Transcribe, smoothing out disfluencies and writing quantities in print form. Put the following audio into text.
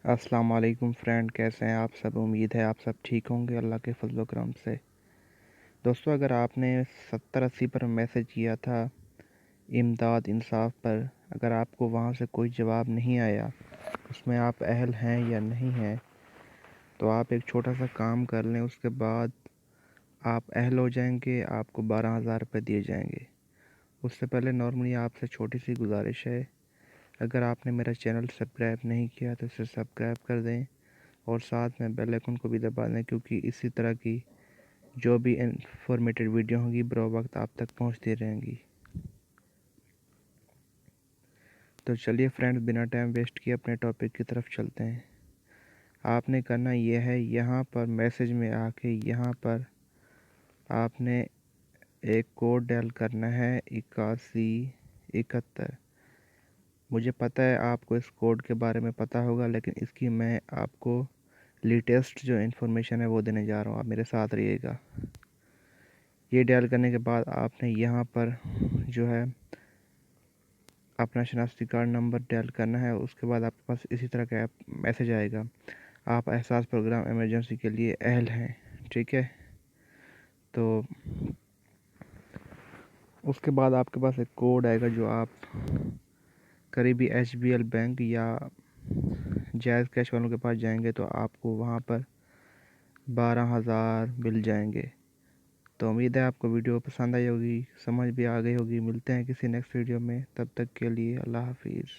अस्सलाम वालेकुम फ्रेंड, कैसे हैं आप सब। उम्मीद है आप सब ठीक होंगे अल्लाह के फजल करम से। दोस्तों, अगर आपने 70-80 पर मैसेज किया था इमदाद इंसाफ पर, अगर आपको वहाँ से कोई जवाब नहीं आया, उसमें आप अहल हैं या नहीं हैं, तो आप एक छोटा सा काम कर लें। उसके बाद आप अहल हो जाएंगे, आपको 12,000 रुपये दिए जाएंगे। उससे पहले नॉर्मली आपसे छोटी सी गुजारिश है, अगर आपने मेरा चैनल सब्सक्राइब नहीं किया तो इसे सब्सक्राइब कर दें और साथ में बेल आइकन को भी दबा दें, क्योंकि इसी तरह की जो भी इंफॉर्मेटिव वीडियो होंगी बरो वक्त आप तक पहुंचती रहेंगी। तो चलिए फ्रेंड्स, बिना टाइम वेस्ट किए अपने टॉपिक की तरफ चलते हैं। आपने करना यह है, यहाँ पर मैसेज में आके यहाँ पर आपने एक कोड डायल करना है 8171। मुझे पता है आपको इस कोड के बारे में पता होगा, लेकिन इसकी मैं आपको लेटेस्ट जो इन्फॉर्मेशन है वो देने जा रहा हूँ। आप मेरे साथ रहिएगा। ये डायल करने के बाद आपने यहाँ पर जो है अपना शनाख्ती कार्ड नंबर डायल करना है। उसके बाद आपके पास इसी तरह का मैसेज आएगा, आप एहसास प्रोग्राम इमरजेंसी के लिए अहल हैं। ठीक है, तो उसके बाद आपके पास एक कोड आएगा जो आप करीबी HBL बैंक या जायज़ कैश वालों के पास जाएंगे तो आपको वहाँ पर 12,000 मिल जाएंगे। तो उम्मीद है आपको वीडियो पसंद आई होगी, समझ भी आ गई होगी। मिलते हैं किसी नेक्स्ट वीडियो में, तब तक के लिए अल्लाह हाफिज़।